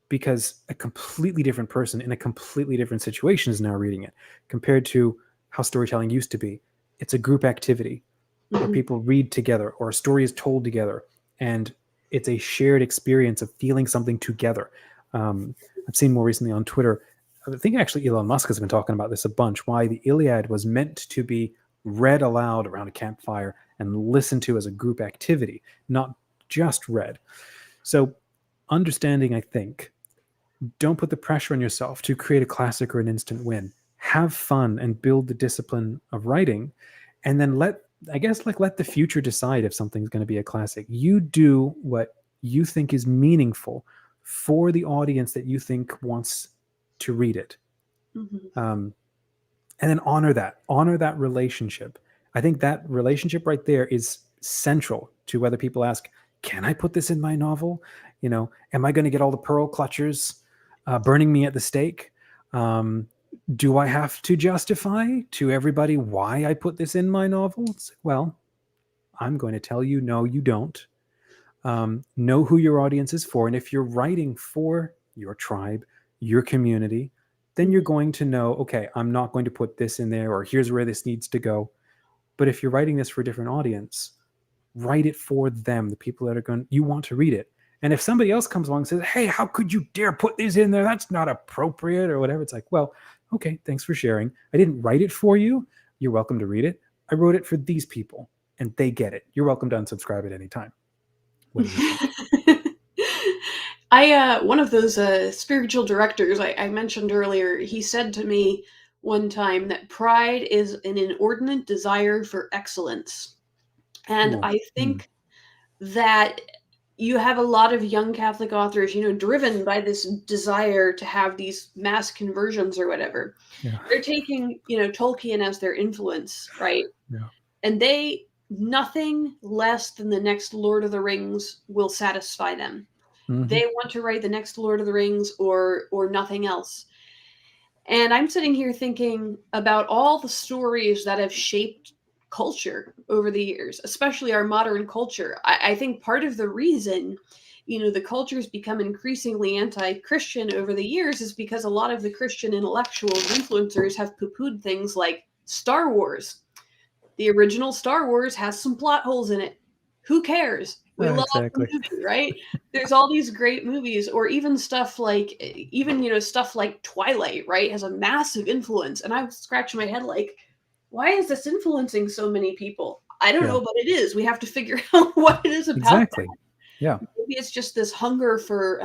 because a completely different person in a completely different situation is now reading it, compared to how storytelling used to be. It's a group activity where people read together, or a story is told together, and it's a shared experience of feeling something together. I've seen more recently on Twitter, I think actually Elon Musk has been talking about this a bunch, why the Iliad was meant to be read aloud around a campfire and listened to as a group activity, not just read. So understanding, I think, don't put the pressure on yourself to create a classic or an instant win. Have fun and build the discipline of writing, and then let the future decide if something's going to be a classic. You do what you think is meaningful for the audience that you think wants to read it. And then honor that relationship. I think that relationship right there is central to whether people ask, can I put this in my novel? Am I going to get all the pearl clutchers burning me at the stake? Do I have to justify to everybody why I put this in my novel? Well, I'm going to tell you, no, you don't. Know who your audience is for. And if you're writing for your tribe, your community, then you're going to know, okay, I'm not going to put this in there, or here's where this needs to go. But if you're writing this for a different audience, write it for them, the people that you want to read it. And if somebody else comes along and says, hey, how could you dare put this in there? That's not appropriate, or whatever. It's like, well, okay, thanks for sharing. I didn't write it for you. You're welcome to read it. I wrote it for these people, and they get it. You're welcome to unsubscribe at any time. What do you think? One of those spiritual directors I mentioned earlier, he said to me one time that pride is an inordinate desire for excellence. And I think that you have a lot of young Catholic authors, driven by this desire to have these mass conversions or whatever. Yeah. They're taking, Tolkien as their influence, right? Yeah. And nothing less than the next Lord of the Rings will satisfy them. They want to write the next Lord of the Rings or nothing else. And I'm sitting here thinking about all the stories that have shaped culture over the years, especially our modern culture. I think part of the reason, the culture has become increasingly anti-Christian over the years is because a lot of the Christian intellectuals, influencers have poo-pooed things like Star Wars. The original Star Wars has some plot holes in it. Who cares? We love exactly. the movie, right? There's all these great movies, or even stuff like, stuff like Twilight, right? Has a massive influence. And I was scratching my head like, why is this influencing so many people? I don't Yeah, know, but it is. We have to figure out what it is about exactly. Yeah. that. Maybe it's just this hunger for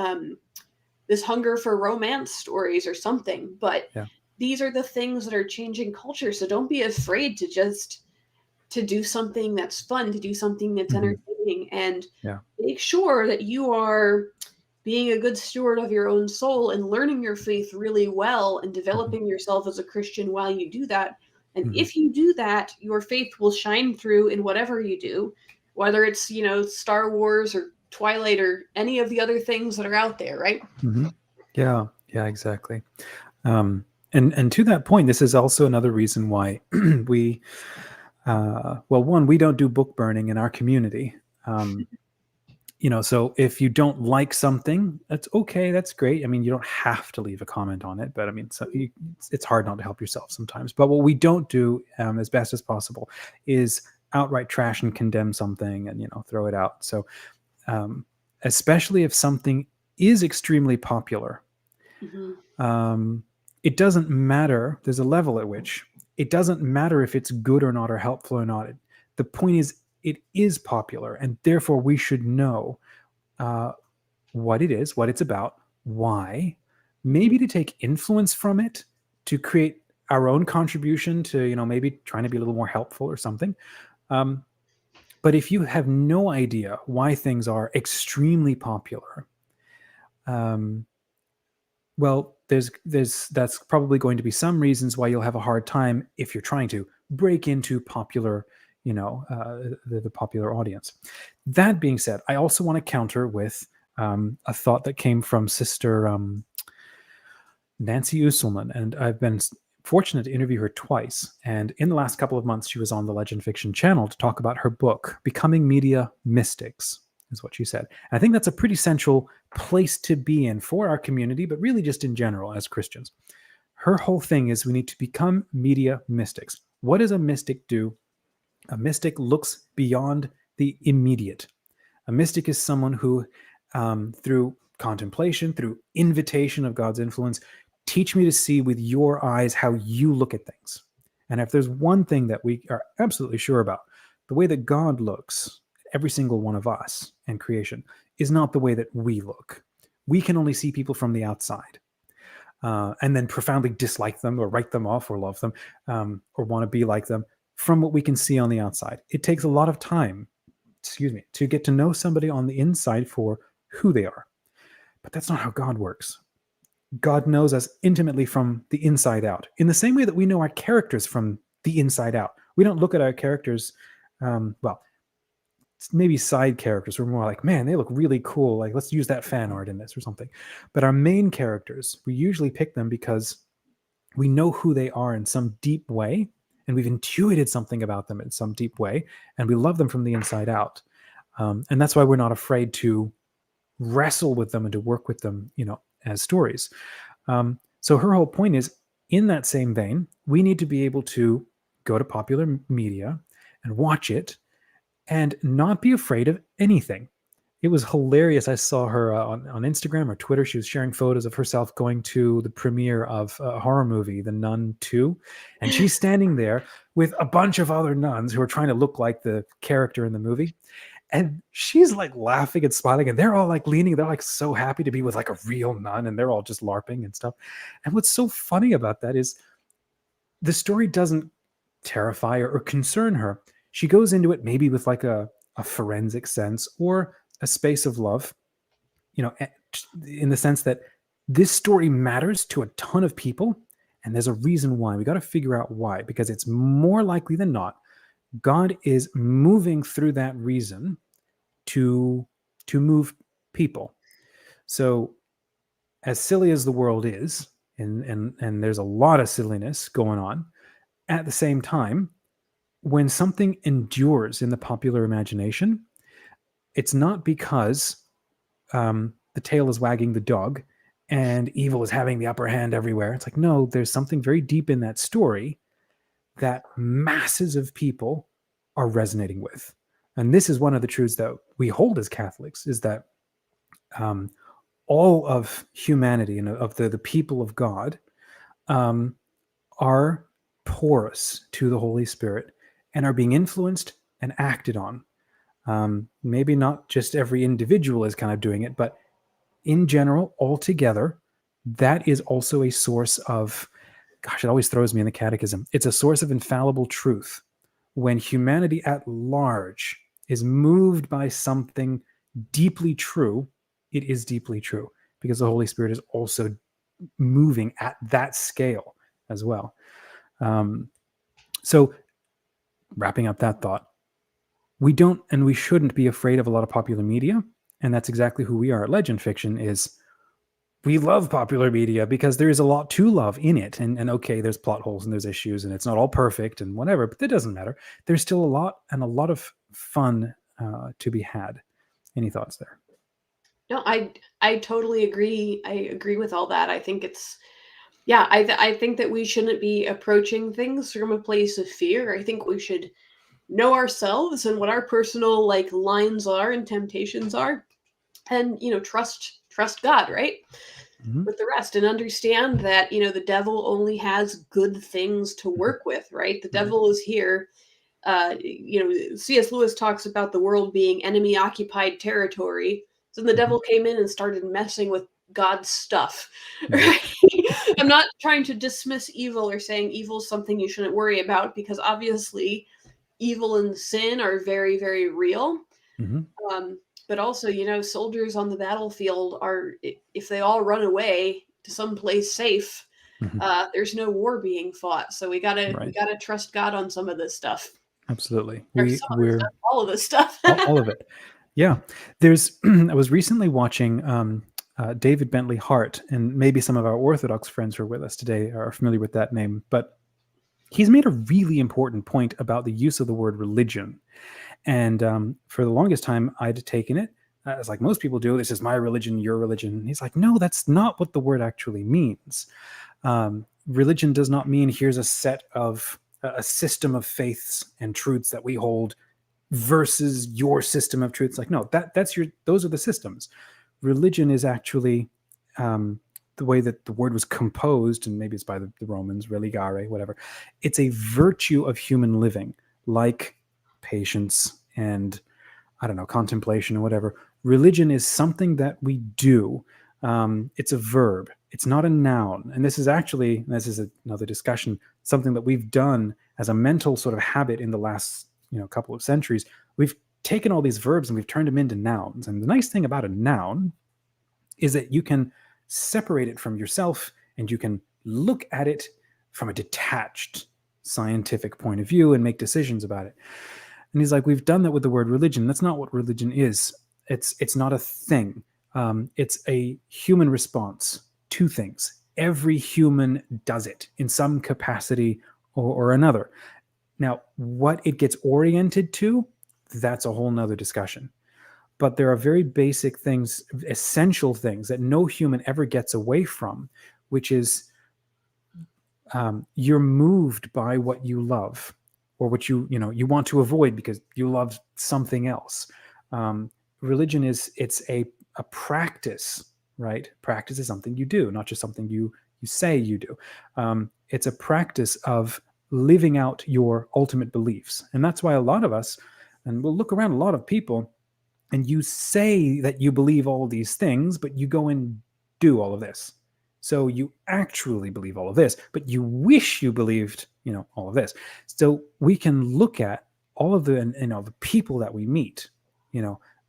romance stories or something. But Yeah. these are the things that are changing culture. So don't be afraid to do something that's fun, to do something that's Hmm. entertaining, and Yeah. make sure that you are being a good steward of your own soul and learning your faith really well and Hmm. developing yourself as a Christian while you do that. And Hmm. if you do that, your faith will shine through in whatever you do, whether it's, Star Wars or Twilight or any of the other things that are out there, right? Hmm. Yeah. Yeah. Exactly. And to that point, this is also another reason why we, well, one, we don't do book burning in our community. Um, so if you don't like something, that's okay. That's great. I mean, you don't have to leave a comment on it, but I mean, it's hard not to help yourself sometimes. But what we don't do, as best as possible, is outright trash and condemn something and throw it out. So, um, especially if something is extremely popular, Hmm. um, it doesn't matter. There's a level at which it doesn't matter if it's good or not or helpful or not. The point is, it is popular, and therefore we should know uh, what it is, what it's about, why, Hmm. maybe to take influence from it to create our own contribution to, maybe trying to be a little more helpful or something. Um, but if you have no idea why things are extremely popular, um, well, there's that's probably going to be some reasons why you'll have a hard time if you're trying to break into popular, the popular audience. That being said, I also want to counter with a thought that came from Sister Nancy Usselman, and I've been fortunate to interview her twice. And in the last couple of months, she was on the Legend Fiction channel to talk about her book, Becoming Media Mystics, is what she said. And I think that's a pretty central place to be in for our community, but really just in general as Christians. Her whole thing is we need to become media mystics. What does a mystic do? A mystic looks beyond the immediate. A mystic is someone who, through contemplation, through invitation of God's influence, teach me to see with your eyes how you look at things. And if there's one thing that we are absolutely sure about, the way that God looks, every single one of us and creation, is not the way that we look. We can only see people from the outside. And then profoundly dislike them or write them off or love them, or want to be like them from what we can see on the outside. It takes a lot of time, to get to know somebody on the inside for who they are. But that's not how God works. God knows us intimately from the inside out, in the same way that we know our characters from the inside out. We don't look at our characters, well, maybe side characters. We're more like, man, they look really cool. Like, let's use that fan art in this or something. But our main characters, we usually pick them because we know who they are in some deep way, and we've intuited something about them in some deep way, and we love them from the inside out. And that's why we're not afraid to wrestle with them and to work with them, as stories. So her whole point is, in that same vein, we need to be able to go to popular media and watch it and not be afraid of anything. It was hilarious. I saw her on Instagram or Twitter. She was sharing photos of herself going to the premiere of a horror movie, The Nun 2. And she's standing there with a bunch of other nuns who are trying to look like the character in the movie. And she's like laughing and smiling, and they're all like leaning. They're like so happy to be with like a real nun, and they're all just LARPing and stuff. And what's so funny about that is the story doesn't terrify or concern her. She goes into it maybe with like a forensic sense or a space of love, in the sense that this story matters to a ton of people. And there's a reason why. We got to figure out why, because it's more likely than not, God is moving through that reason to move people. So as silly as the world is, and there's a lot of silliness going on, at the same time, when something endures in the popular imagination, it's not because the tail is wagging the dog and evil is having the upper hand everywhere. It's like, no, there's something very deep in that story that masses of people are resonating with. And this is one of the truths that we hold as Catholics, is that um, all of humanity and of the people of God, um, are porous to the Holy Spirit and are being influenced and acted on. Maybe not just every individual is kind of doing it, but in general, altogether, that is also a source of, gosh, it always throws me in the catechism. It's a source of infallible truth. When humanity at large is moved by something deeply true, it is deeply true because the Holy Spirit is also moving at that scale as well. So, wrapping up that thought, we don't and we shouldn't be afraid of a lot of popular media, and that's exactly who we are at Legend Fiction. Is we love popular media because there is a lot to love in it, and okay, there's plot holes and there's issues and it's not all perfect and whatever, but that doesn't matter. There's still a lot of fun to be had. Any thoughts there? No, I totally agree. I agree with all that. I think it's I think that we shouldn't be approaching things from a place of fear. I think we should know ourselves and what our personal like lines are and temptations are, and trust God, right? Mm-hmm. With the rest, and understand that the devil only has good things to work with, right? The Right. devil is here. C.S. Lewis talks about the world being enemy occupied territory. So the devil came in and started messing with God's stuff. Mm-hmm. Right? I'm not trying to dismiss evil or saying evil is something you shouldn't worry about, because obviously evil and sin are very, very real. Mm-hmm. But also, soldiers on the battlefield are, if they all run away to someplace safe, Mm-hmm. there's no war being fought. So we gotta Right. trust God on some of this stuff, Absolutely. or some of this We're stuff, all of this stuff. all of it. Yeah. There's I was recently watching David Bentley Hart, and maybe some of our Orthodox friends who are with us today are familiar with that name, but he's made a really important point about the use of the word religion. And for the longest time, I'd taken it as like most people do. This is my religion, your religion. And he's like, no, that's not what the word actually means. Religion does not mean here's a set of a system of faiths and truths that we hold versus your system of truths. Like, no, those are the systems. Religion is actually the way that the word was composed, and maybe it's by the Romans, religare, whatever. It's a virtue of human living, like patience and, I don't know, contemplation or whatever. Religion is something that we do. It's a verb. It's not a noun. And this is another discussion, something that we've done as a mental sort of habit in the last couple of centuries. We've taken all these verbs and we've turned them into nouns. And the nice thing about a noun is that you can separate it from yourself and you can look at it from a detached scientific point of view and make decisions about it. And he's like, we've done that with the word religion. That's not what religion is. It's not a thing. It's a human response to things. Every human does it in some capacity or another. Now, what it gets oriented to, that's a whole nother discussion. But there are very basic things, essential things that no human ever gets away from, which is you're moved by what you love, or what you want to avoid because you love something else. Religion it's a practice, right? Practice is something you do, not just something you say you do. It's a practice of living out your ultimate beliefs, and that's why a lot of us, and we'll look around a lot of people, and you say that you believe all these things, but you go and do all of this. So you actually believe all of this, but you wish you believed, all of this. So we can look at all of the people that we meet,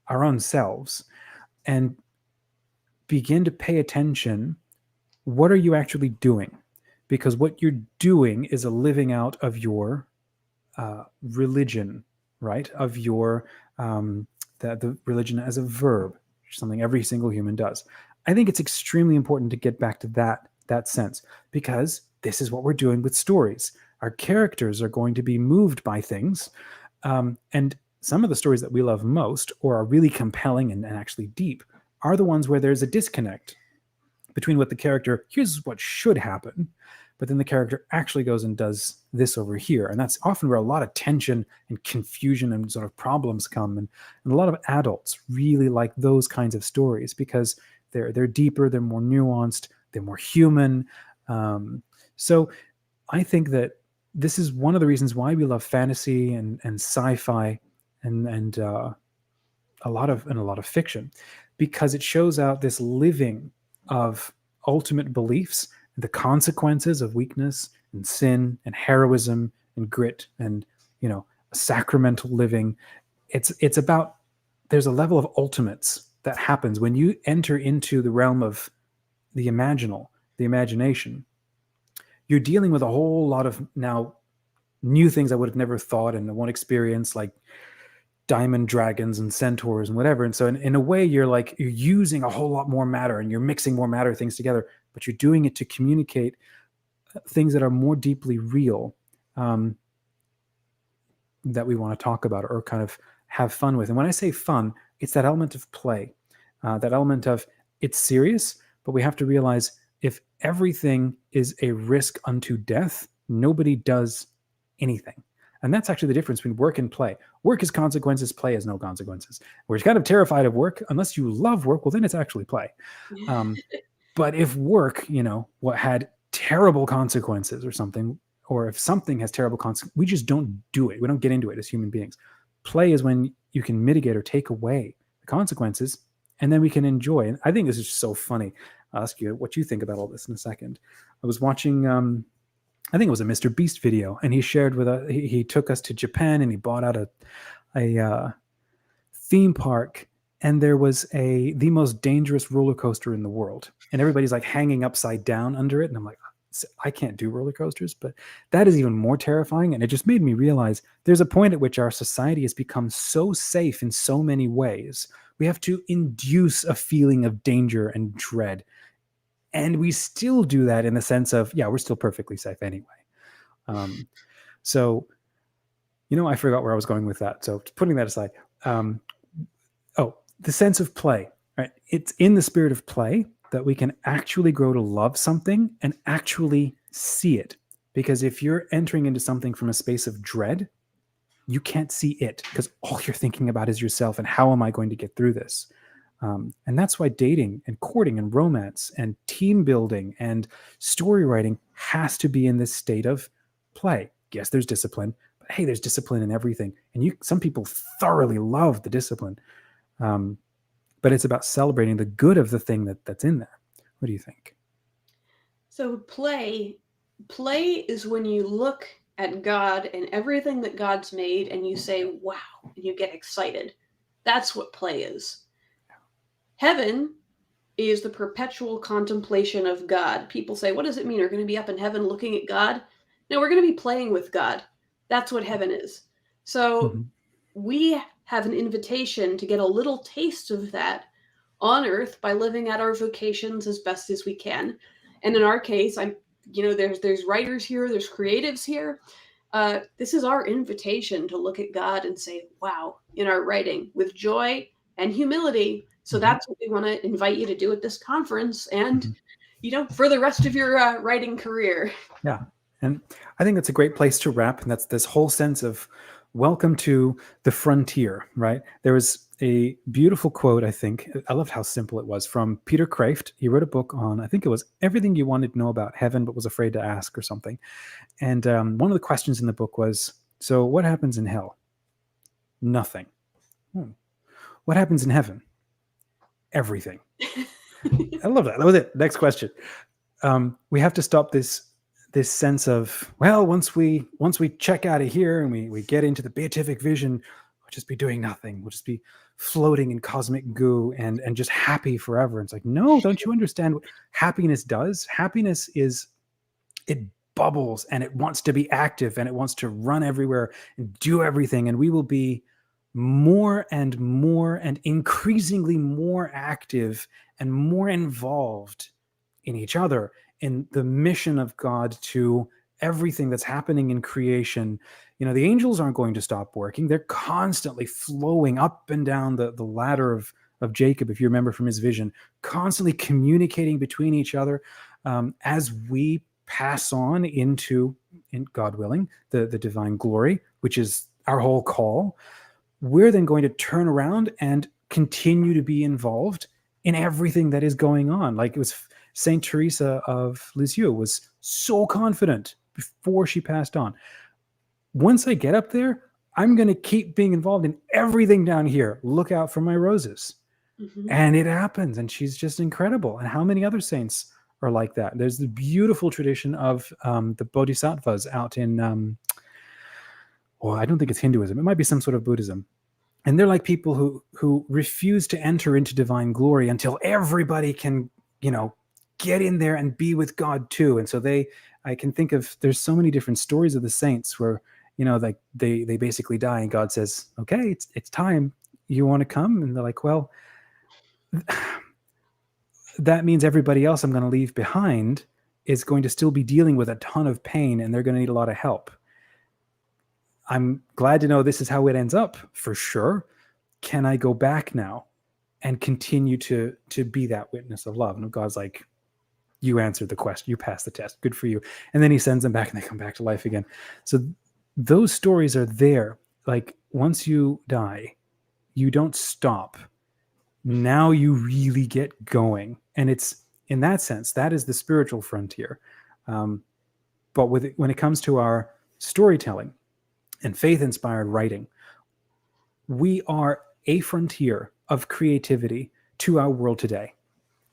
our own selves, and begin to pay attention. What are you actually doing? Because what you're doing is a living out of your religion, right? Of your the religion as a verb, something every single human does. I think it's extremely important to get back to that sense, because this is what we're doing with stories. Our characters are going to be moved by things, and some of the stories that we love most, or are really compelling and actually deep, are the ones where there's a disconnect between what the character, here's what should happen, but then the character actually goes and does this over here. And that's often where a lot of tension and confusion and sort of problems come. And a lot of adults really like those kinds of stories because they're deeper, they're more nuanced, they're more human. So I think that this is one of the reasons why we love fantasy and sci-fi and a lot of fiction, because it shows out this living of ultimate beliefs, the consequences of weakness and sin and heroism and grit and, you know, sacramental living. It's about, there's a level of ultimates that happens when you enter into the realm of the imaginal, the imagination. You're dealing with a whole lot of now new things I would have never thought in one experience, like diamond dragons and centaurs and whatever. And so in a way, you're using a whole lot more matter and you're mixing more matter things together, but you're doing it to communicate things that are more deeply real, that we want to talk about or kind of have fun with. And when I say fun, it's that element of play, that element of it's serious, but we have to realize if everything is a risk unto death, nobody does anything. And that's actually the difference between work and play. Work is consequences, play is no consequences. We're kind of terrified of work. Unless you love work, well, then it's actually play. But if work, what had terrible consequences or something, or if something has terrible consequences, we just don't do it. We don't get into it as human beings. Play is when you can mitigate or take away the consequences, and then we can enjoy. And I think this is just so funny. I'll ask you what you think about all this in a second. I was watching, I think it was a Mr. Beast video, and he shared with us, he took us to Japan and he bought out a theme park, and there was the most dangerous roller coaster in the world. And everybody's like hanging upside down under it. And I'm like, I can't do roller coasters, but that is even more terrifying. And it just made me realize there's a point at which our society has become so safe in so many ways. We have to induce a feeling of danger and dread. And we still do that in the sense of, yeah, we're still perfectly safe anyway. So, I forgot where I was going with that. So putting that aside, the sense of play, right? It's in the spirit of play that we can actually grow to love something and actually see it. Because if you're entering into something from a space of dread, you can't see it because all you're thinking about is yourself and how am I going to get through this? And that's why dating and courting and romance and team building and story writing has to be in this state of play. Yes, there's discipline, but hey, there's discipline in everything. And some people thoroughly love the discipline. But it's about celebrating the good of the thing that's in there. What do you think? So play is when you look at God and everything that God's made and you say, wow, and you get excited. That's what play is. Heaven is the perpetual contemplation of God. People say, what does it mean? We're going to be up in heaven looking at God? No, we're going to be playing with God. That's what heaven is. So we have an invitation to get a little taste of that on earth by living out our vocations as best as we can. And in our case, there's writers here, there's creatives here. This is our invitation to look at God and say, wow, in our writing with joy and humility. So that's what we want to invite you to do at this conference and, for the rest of your writing career. Yeah. And I think that's a great place to wrap. And that's this whole sense of welcome to the frontier, right? There was a beautiful quote, I think. I loved how simple it was, from Peter Kraft. He wrote a book on, I think it was everything you wanted to know about heaven, but was afraid to ask or something. And one of the questions in the book was, so what happens in hell? Nothing. What happens in heaven? Everything. I love that. That was it. Next question. We have to stop this sense of, well, once we check out of here and we get into the beatific vision, we'll just be doing nothing. We'll just be floating in cosmic goo and just happy forever. And it's like, no, don't you understand what happiness does? Happiness is, it bubbles and it wants to be active and it wants to run everywhere and do everything. And we will be more and more and increasingly more active and more involved in each other, in the mission of God to everything that's happening in creation. The angels aren't going to stop working. They're constantly flowing up and down the ladder of Jacob, if you remember from his vision, constantly communicating between each other as we pass on into, in God willing, the divine glory, which is our whole call. We're then going to turn around and continue to be involved in everything that is going on. Like it was Saint Teresa of Lisieux was so confident before she passed on. Once I get up there, I'm going to keep being involved in everything down here. Look out for my roses. Mm-hmm. And it happens. And she's just incredible. And how many other saints are like that? There's the beautiful tradition of the bodhisattvas out in, well, I don't think it's Hinduism. It might be some sort of Buddhism. And they're like people who refuse to enter into divine glory until everybody can, get in there and be with God too. And so I can think of, there's so many different stories of the saints where, like they basically die and God says, okay, it's time. You want to come? And they're like, well, that means everybody else I'm going to leave behind is going to still be dealing with a ton of pain and they're going to need a lot of help. I'm glad to know this is how it ends up for sure. Can I go back now and continue to be that witness of love? And God's like, you answered the question, you passed the test, good for you. And then he sends them back and they come back to life again. So those stories are there. Like once you die, you don't stop. Now you really get going. And it's in that sense, that is the spiritual frontier. But when it comes to our storytelling and faith-inspired writing, we are a frontier of creativity to our world today.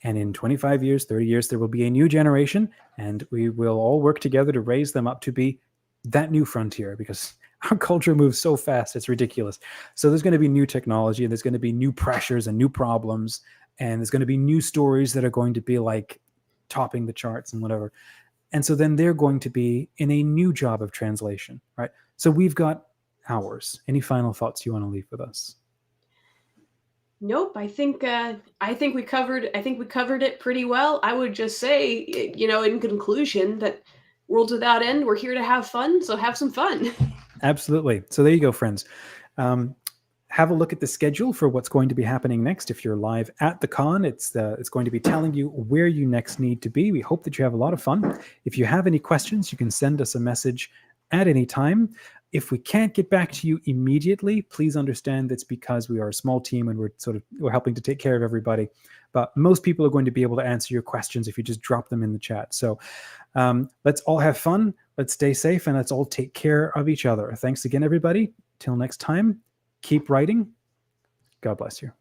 And in 25 years, 30 years, there will be a new generation, and we will all work together to raise them up to be that new frontier, because our culture moves so fast, it's ridiculous. So there's going to be new technology, and there's going to be new pressures and new problems, and there's going to be new stories that are going to be like topping the charts and whatever. And so then they're going to be in a new job of translation, right? So we've got ours. Any final thoughts you want to leave with us? Nope. I think we covered it pretty well. I would just say, in conclusion, that Worlds Without End, we're here to have fun, so have some fun. Absolutely. So there you go, friends. Have a look at the schedule for what's going to be happening next. If you're live at the con, it's going to be telling you where you next need to be. We hope that you have a lot of fun. If you have any questions, you can send us a message at any time. If we can't get back to you immediately, please understand that's because we are a small team and we're helping to take care of everybody. But most people are going to be able to answer your questions if you just drop them in the chat. So let's all have fun. Let's stay safe, and let's all take care of each other. Thanks again, everybody. Till next time, keep writing. God bless you.